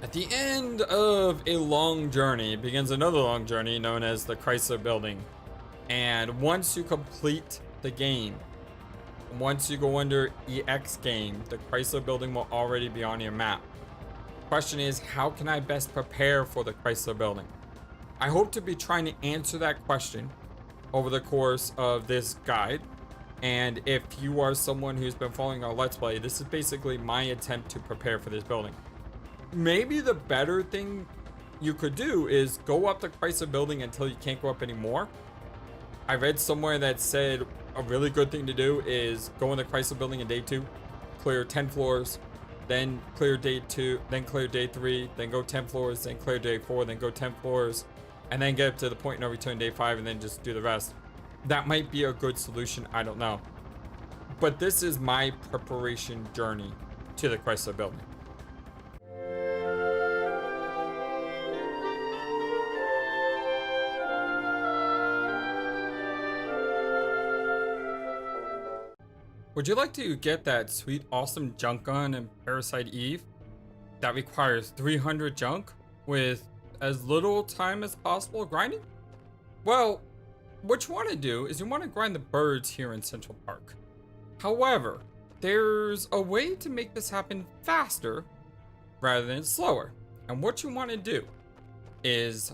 At the end of a long journey begins another long journey known as the Chrysler building. And once you complete the game, once you go under EX game, the Chrysler building will already be on your map. Question is, how can I best prepare for the Chrysler building? I hope to be trying to answer that question over the course of this guide. And if you are someone who's been following our Let's Play, this is basically my attempt to prepare for this building. Maybe the better thing you could do is go up the Chrysler building until you can't go up anymore. I read somewhere that said a really good thing to do is go in the Chrysler building in day 2, clear 10 floors, then clear day 2, then clear day 3, then go 10 floors, then clear day 4, then go 10 floors, and then get up to the point no return day 5 and then just do the rest. That might be a good solution, I don't know. But this is my preparation journey to the Chrysler building. Would you like to get that sweet, awesome junk gun in Parasite Eve that requires 300 junk with as little time as possible grinding? Well, what you want to do is you want to grind the birds here in Central Park. However, there's a way to make this happen faster rather than slower. And what you want to do is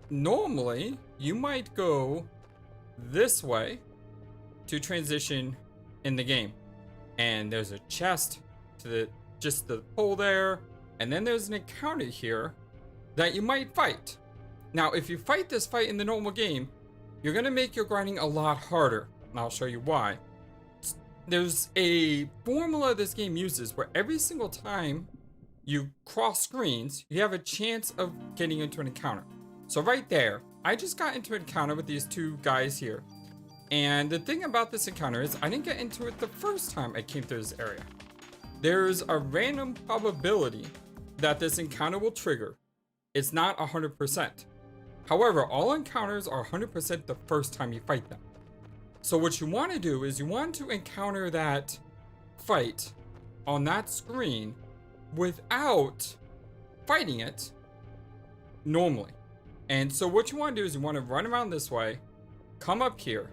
normally you might go this way to transition in the game, and there's a chest to just the pole there, and then there's an encounter here that you might fight. Now, if you fight this fight in the normal game, you're gonna make your grinding a lot harder, and I'll show you why. There's a formula this game uses where every single time you cross screens, you have a chance of getting into an encounter. So right there, I just got into an encounter with these two guys here. And the thing about this encounter is I didn't get into it the first time I came through this area. There's a random probability that this encounter will trigger. It's not 100%. However, all encounters are 100% the first time you fight them. So what you want to do is you want to encounter that fight on that screen without fighting it normally. And so what you want to do is you want to run around this way, come up here,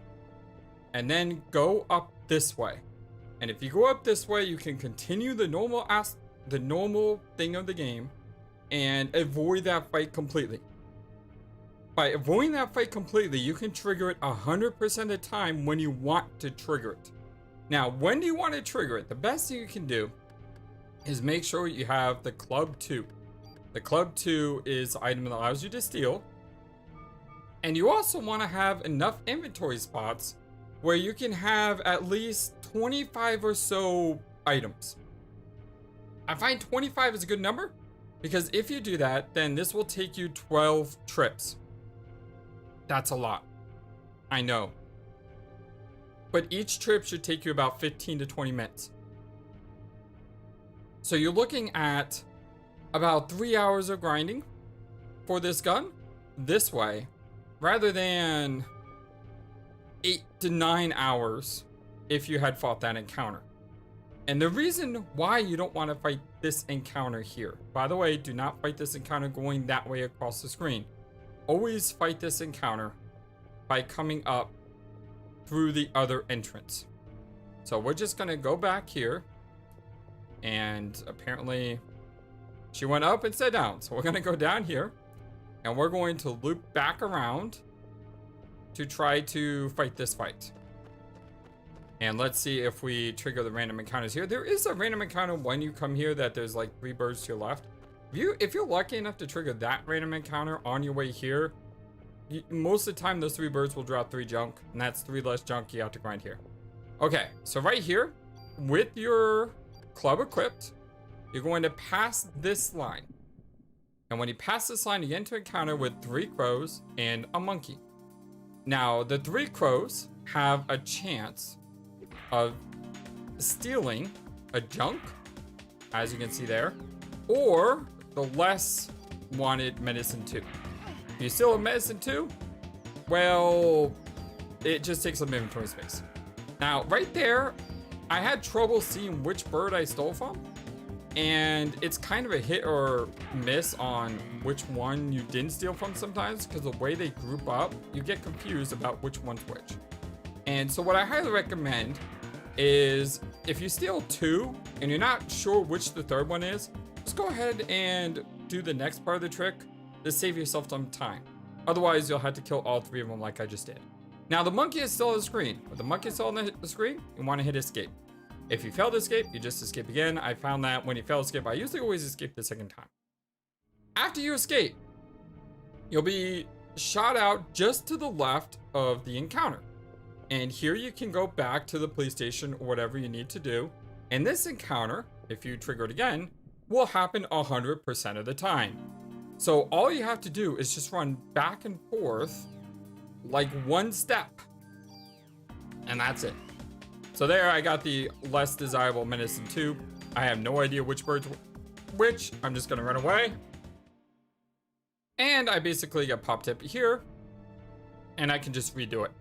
and then go up this way. And if you go up this way, you can continue the normal thing of the game and avoid that fight completely. By avoiding that fight completely, you can trigger it 100% of the time when you want to trigger it. Now, when do you want to trigger it? The best thing you can do is make sure you have the Club 2. The Club 2 is the item that allows you to steal. And you also want to have enough inventory spots where you can have at least 25 or so items. I find 25 is a good number because if you do that, then this will take you 12 trips. That's a lot. I know. But each trip should take you about 15 to 20 minutes. So you're looking at about 3 hours of grinding for this gun this way, rather than 8 to 9 hours if you had fought that encounter. And the reason why you don't want to fight this encounter here, by the way, do not fight this encounter going that way across the screen. Always fight this encounter by coming up through the other entrance. So we're just gonna go back here, and apparently she went up and sat down. So we're gonna go down here, and we're going to loop back around to try to fight this fight. And let's see if we trigger the random encounters here. There is a random encounter when you come here that there's like 3 birds to your left. If you're lucky enough to trigger that random encounter on your way here, most of the time those 3 birds will drop 3 junk, and that's 3 less junk you have to grind here. Okay, so right here, with your club equipped, you're going to pass this line. And when you pass this line, you get into an encounter with 3 crows and a monkey. Now, the 3 crows have a chance of stealing a junk, as you can see there, or the less wanted medicine 2. If you steal a medicine 2, well, it just takes some inventory space. Now, right there, I had trouble seeing which bird I stole from, And it's kind of a hit or miss on which one you didn't steal from sometimes, because the way they group up, you get confused about which one's which. And so what I highly recommend is if you steal 2 and you're not sure which the third one is, just go ahead and do the next part of the trick to save yourself some time. Otherwise, you'll have to kill all 3 of them like I just did. Now, the monkey is still on the screen. With the monkey still on the screen, you want to hit escape. If you fail to escape, you just escape again. I found that when you fail to escape, I usually always escape the second time. After you escape, you'll be shot out just to the left of the encounter. And here you can go back to the police station or whatever you need to do. And this encounter, if you trigger it again, will happen 100% of the time. So all you have to do is just run back and forth like 1 step. And that's it. So there I got the less desirable medicine tube. I have no idea which bird's which. I'm just gonna run away. And I basically get pop tip here. And I can just redo it.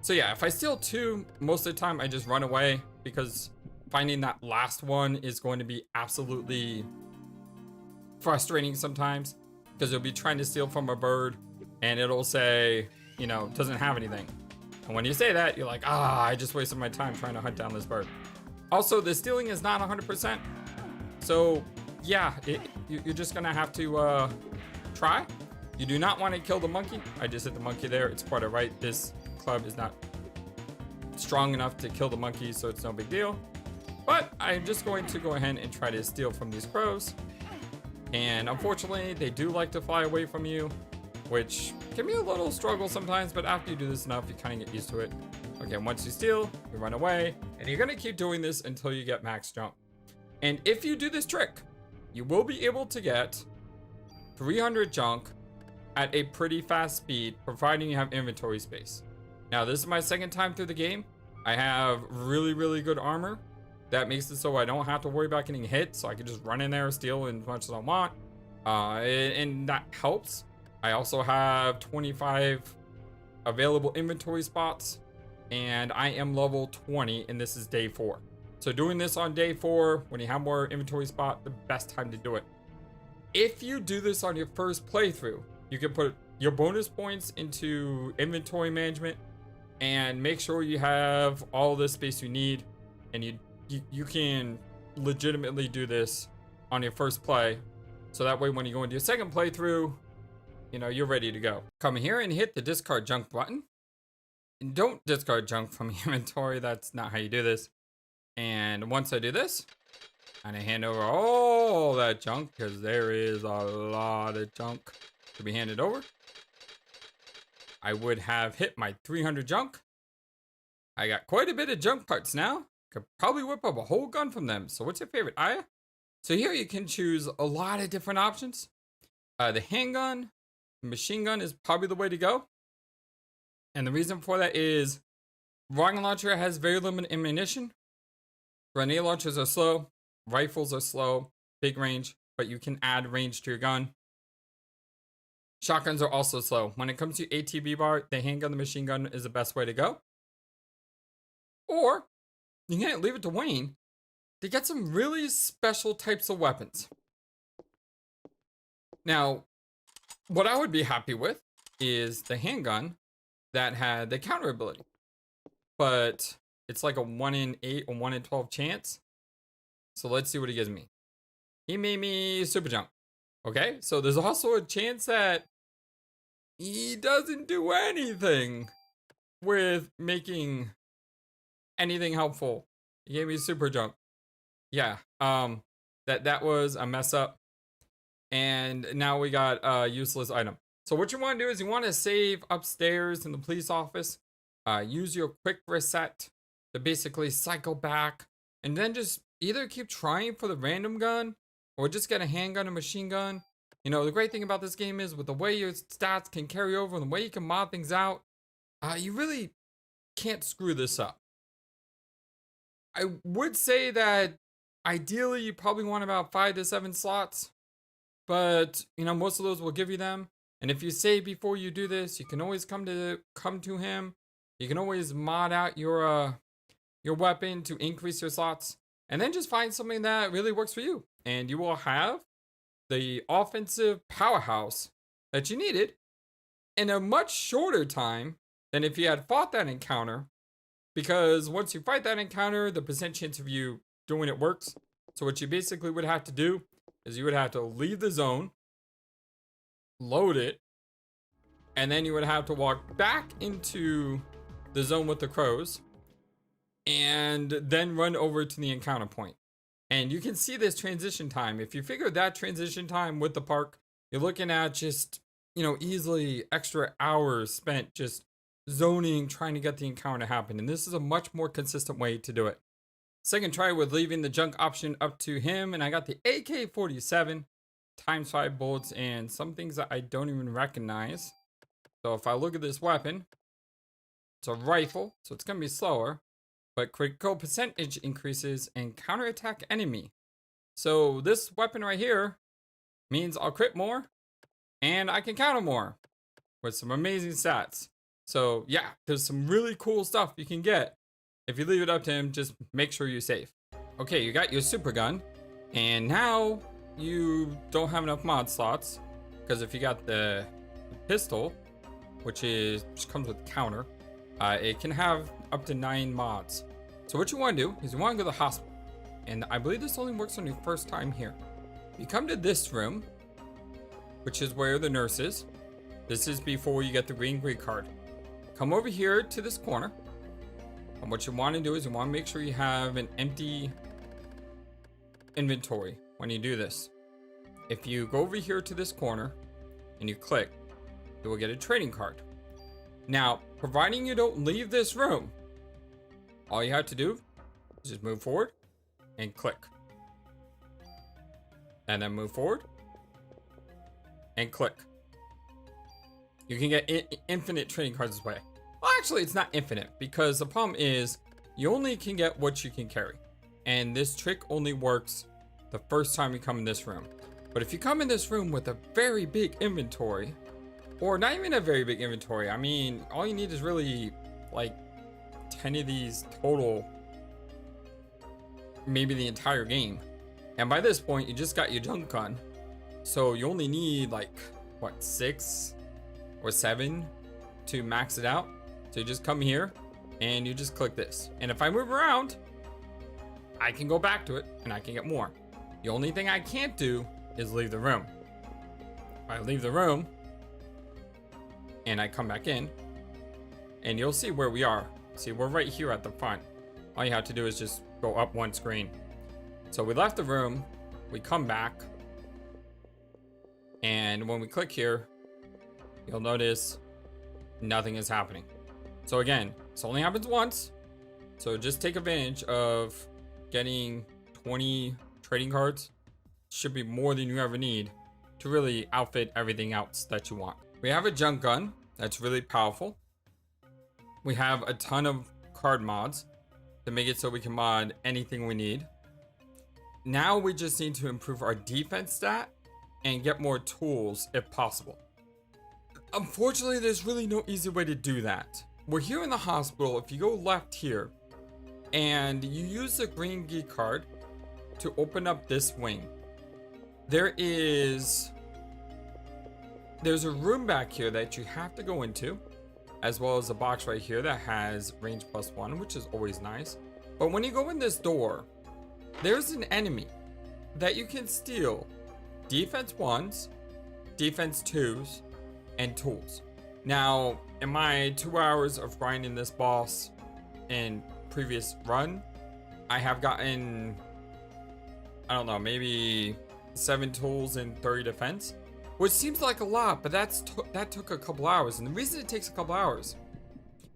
So yeah, if I steal 2, most of the time I just run away, because finding that last one is going to be absolutely frustrating sometimes, because you'll be trying to steal from a bird and it'll say, you know, doesn't have anything. And when you say that, you're like, I just wasted my time trying to hunt down this bird. Also, the stealing is not 100%. So yeah, you're just gonna have to try. You do not want to kill the monkey. I just hit the monkey there. It's quite alright. This club is not strong enough to kill the monkey, so it's no big deal. But I'm just going to go ahead and try to steal from these crows. And unfortunately, they do like to fly away from you, which can be a little struggle sometimes, but after you do this enough, you kind of get used to it. Okay, once you steal, you run away, and you're gonna keep doing this until you get max jump. And if you do this trick, you will be able to get 300 junk at a pretty fast speed, providing you have inventory space. Now, this is my second time through the game. I have really, really good armor. That makes it so I don't have to worry about getting hit, so I can just run in there, steal as much as I want. And that helps. I also have 25 available inventory spots, and I am level 20, and this is day 4. So doing this on day 4, when you have more inventory spot, the best time to do it. If you do this on your first playthrough, you can put your bonus points into inventory management and make sure you have all the space you need, and you can legitimately do this on your first play. So that way when you go into your second playthrough, you know, you're ready to go. Come here and hit the discard junk button. And don't discard junk from your inventory. That's not how you do this. And once I do this, and I hand over all that junk, because there is a lot of junk to be handed over, I would have hit my 300 junk. I got quite a bit of junk parts now. Could probably whip up a whole gun from them. So what's your favorite, Aya? So here you can choose a lot of different options. The handgun, machine gun is probably the way to go. And the reason for that is rocket launcher has very limited ammunition. Grenade launchers are slow. Rifles are slow, big range, but you can add range to your gun. Shotguns are also slow. When it comes to ATB bar, the handgun, the machine gun is the best way to go. Or you can leave it to Wayne to get some really special types of weapons. Now, what I would be happy with is the handgun that had the counter ability, but it's like a 1 in 8 or 1 in 12 chance. So let's see what he gives me. He made me super jump. Okay, so there's also a chance that he doesn't do anything with making anything helpful. He gave me super jump. Yeah, that was a mess up. And now we got a useless item. So what you want to do is you want to save upstairs in the police office. Use your quick reset to basically cycle back, and then just either keep trying for the random gun or just get a handgun or machine gun. You know, the great thing about this game is with the way your stats can carry over and the way you can mod things out, you really can't screw this up. I would say that ideally you probably want about 5 to 7 slots, but you know, most of those will give you them. And if you save before you do this, you can always come to him. You can always mod out your weapon to increase your slots. And then just find something that really works for you. And you will have the offensive powerhouse that you needed in a much shorter time than if you had fought that encounter. Because once you fight that encounter, the percent chance of you doing it works. So what you basically would have to do is you would have to leave the zone, load it, and then you would have to walk back into the zone with the crows, and then run over to the encounter point. And you can see this transition time. If you figure that transition time with the park, you're looking at just, easily extra hours spent just zoning, trying to get the encounter to happen. And this is a much more consistent way to do it. Second try with leaving the junk option up to him, and I got the AK-47, times 5 bullets, and some things that I don't even recognize. So if I look at this weapon, it's a rifle, so it's going to be slower, but critical percentage increases and counterattack enemy. So this weapon right here means I'll crit more and I can counter more with some amazing stats. So yeah, there's some really cool stuff you can get. If you leave it up to him, just make sure you're safe. Okay, you got your super gun, and now you don't have enough mod slots, because if you got the pistol, which comes with counter, it can have up to 9 mods. So what you want to do is you want to go to the hospital, and I believe this only works on your first time here. You come to this room, which is where the nurse is. This is before you get the green card. Come over here to this corner, and what you want to do is you want to make sure you have an empty inventory when you do this. If you go over here to this corner and you click, you will get a trading card. Now, providing you don't leave this room, all you have to do is just move forward and click. And then move forward and click. You can get infinite trading cards this way. Well, actually, it's not infinite, because the problem is you only can get what you can carry. And this trick only works the first time you come in this room. But if you come in this room with a very big inventory, or not even a very big inventory, I mean, all you need is really like 10 of these total, maybe the entire game. And by this point, you just got your junk gun. So you only need like, what, 6 or 7 to max it out. So you just come here and you just click this. And if I move around, I can go back to it and I can get more. The only thing I can't do is leave the room. If I leave the room and I come back in, and you'll see where we are. See, we're right here at the front. All you have to do is just go up one screen. So we left the room, we come back, and when we click here, you'll notice nothing is happening. So again, this only happens once. So just take advantage of getting 20 trading cards. Should be more than you ever need to really outfit everything else that you want. We have a junk gun that's really powerful. We have a ton of card mods to make it so we can mod anything we need. Now we just need to improve our defense stat and get more tools if possible. Unfortunately, there's really no easy way to do that. We're here in the hospital. If you go left here and you use the green key card to open up this wing, there's a room back here that you have to go into, as well as a box right here that has range +1, which is always nice. But when you go in this door, there's an enemy that you can steal defense 1s, defense 2s, and tools. Now, in my 2 hours of grinding this boss in previous run, I have gotten, I don't know, maybe 7 tools and 30 defense, which seems like a lot, but that took a couple hours. And the reason it takes a couple hours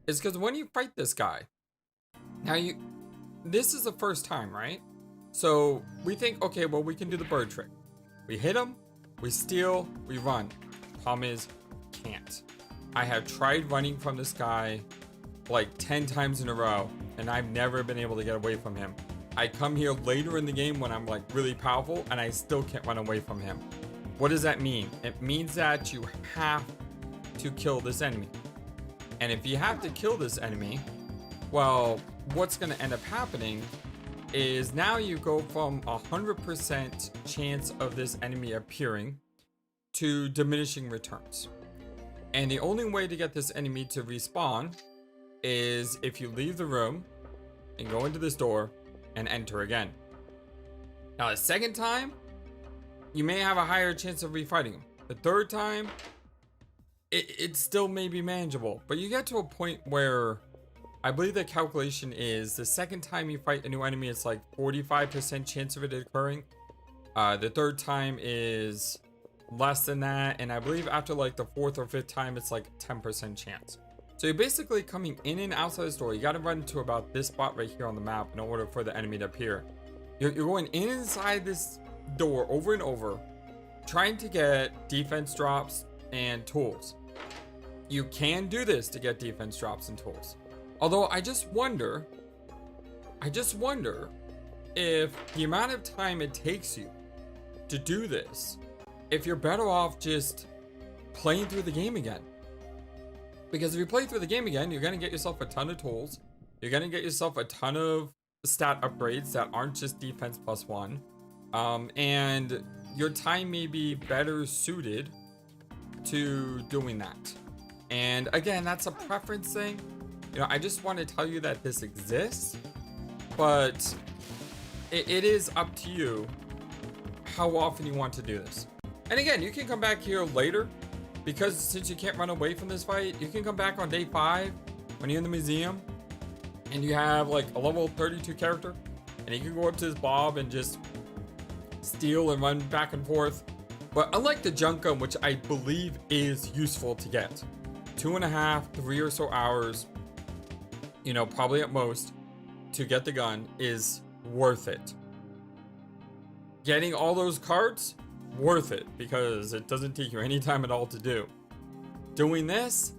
is because when you fight this guy, now this is the first time, right? So we think, okay, well, we can do the bird trick. We hit him, we steal, we run. Problem is, can't. I have tried running from this guy like 10 times in a row, and I've never been able to get away from him. I come here later in the game when I'm like really powerful, and I still can't run away from him. What does that mean? It means that you have to kill this enemy. And if you have to kill this enemy, well, what's going to end up happening is now you go from 100% chance of this enemy appearing to diminishing returns. And the only way to get this enemy to respawn is if you leave the room and go into this door and enter again. Now, the second time, you may have a higher chance of refighting him. The third time, it still may be manageable. But you get to a point where I believe the calculation is the second time you fight a new enemy, it's like 45% chance of it occurring. The third time is less than that. And I believe after like the fourth or fifth time, it's like 10% chance. So you're basically coming in and outside this door. You got to run to about this spot right here on the map in order for the enemy to appear. You're going in inside this door over and over, trying to get defense drops and tools. You can do this to get defense drops and tools. Although I just wonder if the amount of time it takes you to do this, if you're better off just playing through the game again. Because if you play through the game again, you're going to get yourself a ton of tools. You're going to get yourself a ton of stat upgrades that aren't just defense +1. And your time may be better suited to doing that. And again, that's a preference thing. You know, I just want to tell you that this exists, but it is up to you how often you want to do this. And again, you can come back here later, because since you can't run away from this fight, you can come back on day 5 when you're in the museum and you have like a level 32 character, and you can go up to this Bob and just steal and run back and forth. But unlike the junk gun, which I believe is useful to get, 2.5, 3 or so hours, you know, probably at most, to get the gun is worth it. Getting all those cards, worth it, because it doesn't take you any time at all to do. Doing this,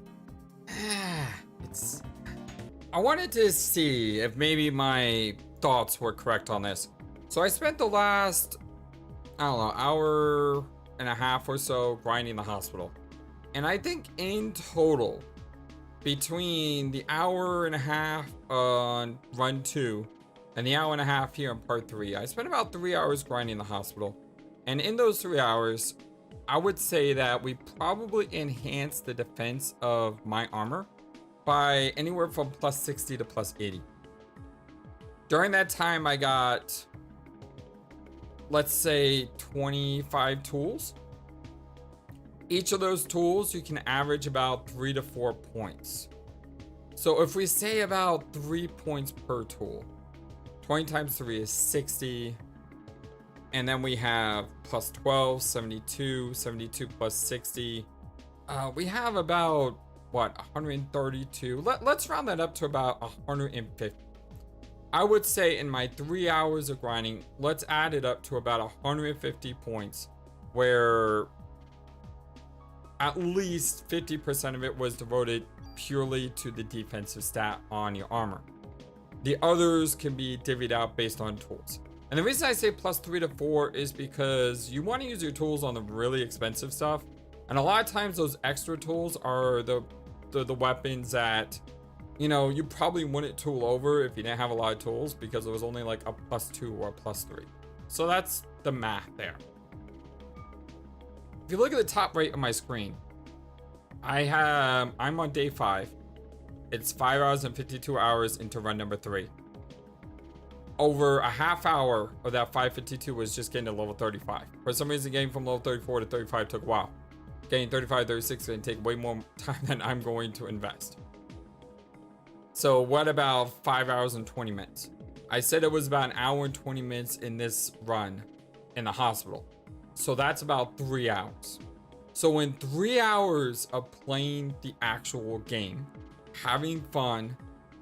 I wanted to see if maybe my thoughts were correct on this. So I spent the last, I don't know, hour and a half or so grinding the hospital. And I think in total, between the hour and a half on run 2 and the hour and a half here on part 3, I spent about 3 hours grinding the hospital. And in those 3 hours, I would say that we probably enhanced the defense of my armor by anywhere from +60 to +80. During that time, I got, let's say, 25 tools. Each of those tools, you can average about 3 to 4 points. So if we say about 3 points per tool, 20 times 3 is 60. And then we have +12, 72, 72 plus 60. We have about, what, 132. Let's round that up to about 150. I would say in my 3 hours of grinding, let's add it up to about 150 points, where at least 50% of it was devoted purely to the defensive stat on your armor. The others can be divvied out based on tools. And the reason I say +3 to 4 is because you want to use your tools on the really expensive stuff. And a lot of times those extra tools are the weapons that, you know, you probably wouldn't tool over if you didn't have a lot of tools, because it was only like a +2 or a +3. So that's the math there. If you look at the top right of my screen, I'm on day 5. It's 5 hours and 52 hours into run number 3. Over a half hour of that 552 was just getting to level 35. For some reason, getting from level 34 to 35 took a while. Getting 35, 36 is going to take way more time than I'm going to invest. So what about 5 hours and 20 minutes? I said it was about an hour and 20 minutes in this run in the hospital. So that's about 3 hours. So in 3 hours of playing the actual game, having fun,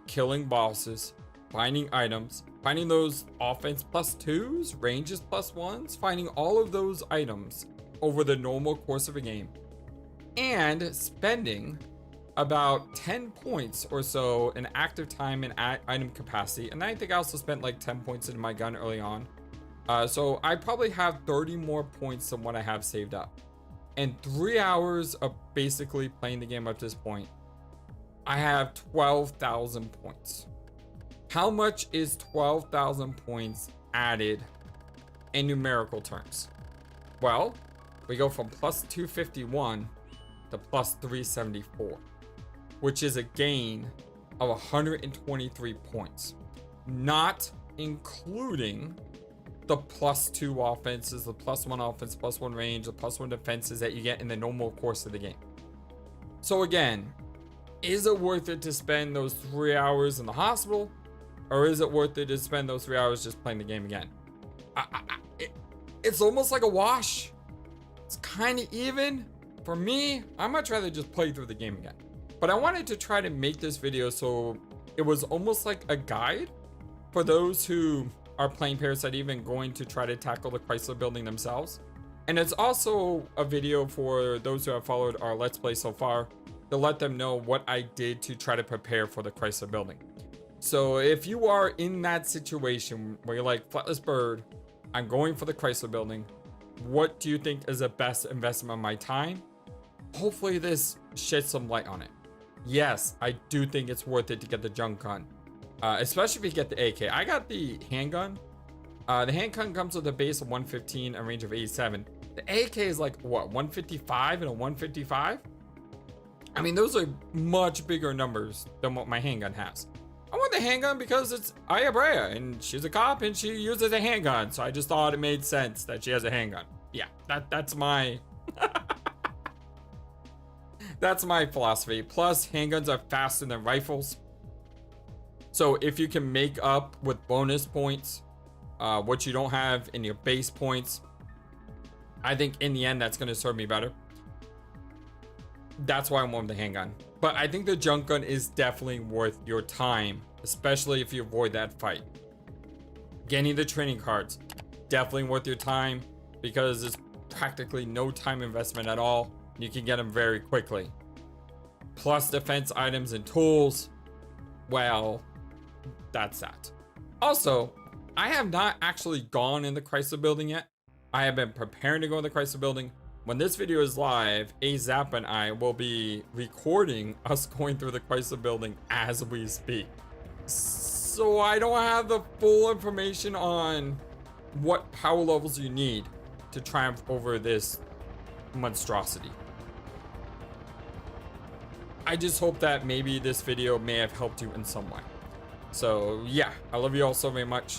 killing bosses, finding items, finding those offense +2s, ranges +1s, finding all of those items over the normal course of a game, and spending about 10 points or so in active time and item capacity. And I think I also spent like 10 points in my gun early on. So I probably have 30 more points than what I have saved up. And 3 hours of basically playing the game up to this point, I have 12,000 points. How much is 12,000 points added in numerical terms? Well, we go from plus 251 to plus 374, which is a gain of 123 points, not including the plus 2 offenses, the plus 1 offense, plus 1 range, the plus 1 defenses that you get in the normal course of the game. So again, is it worth it to spend those 3 hours in the hospital, or is it worth it to spend those 3 hours just playing the game again? It's almost like a wash. It's kind of even. For me, I'd much rather just play through the game again. But I wanted to try to make this video so it was almost like a guide for those who are playing Parasite Eve and going to try to tackle the Chrysler building themselves. And it's also a video for those who have followed our Let's Play so far to let them know what I did to try to prepare for the Chrysler building. So if you are in that situation where you're like, FlightlessBird, I'm going for the Chrysler building, what do you think is the best investment of my time? Hopefully this sheds some light on it. Yes, I do think it's worth it to get the junk gun, especially if you get the AK. I got the handgun. The handgun comes with a base of 115 and range of 87. The AK is like, what, 155 and a 155? I mean, those are much bigger numbers than what my handgun has. I want the handgun because it's Aya Brea and she's a cop and she uses a handgun. So I just thought it made sense that she has a handgun. Yeah, that's my that's my philosophy. Plus, handguns are faster than rifles. So if you can make up with bonus points what you don't have in your base points, I think in the end that's going to serve me better. That's why I'm on the handgun. But I think the junk gun is definitely worth your time, especially if you avoid that fight. Getting the training cards, definitely worth your time because it's practically no time investment at all. You can get them very quickly. Plus defense items and tools, well, that's that. Also, I have not actually gone in the Chrysler building yet. I have been preparing to go in the Chrysler building. When this video is live, AZAP and I will be recording us going through the Chrysler building as we speak. So I don't have the full information on what power levels you need to triumph over this monstrosity. I just hope that maybe this video may have helped you in some way. So yeah, I love you all so very much.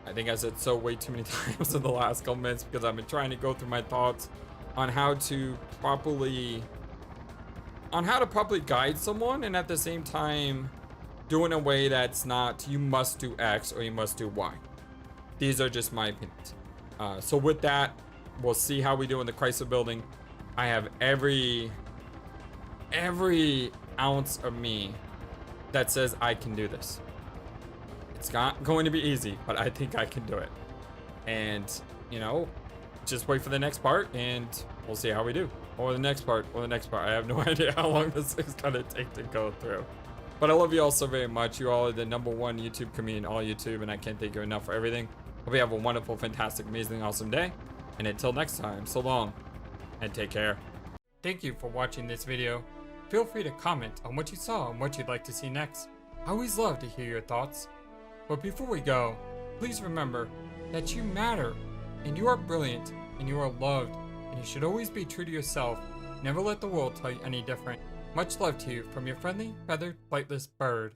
I think I said so way too many times in the last couple minutes because I've been trying to go through my thoughts on how to properly guide someone and at the same time do it in a way that's not you must do X or you must do Y. These are just my opinions. So with that, we'll see how we do in the Chrysler building. I have every ounce of me that says I can do this. It's not going to be easy, but I think I can do it. And you know, just wait for the next part and we'll see how we do. Or the next part, or the next part. I have no idea how long this is gonna take to go through. But I love you all so very much. You all are the #1 YouTube community in all YouTube, and I can't thank you enough for everything. Hope you have a wonderful, fantastic, amazing, awesome day. And until next time, so long, and take care. Thank you for watching this video. Feel free to comment on what you saw and what you'd like to see next. I always love to hear your thoughts. But before we go, please remember that you matter, and you are brilliant, and you are loved, and you should always be true to yourself. Never let the world tell you any different. Much love to you from your friendly, feathered, flightless bird.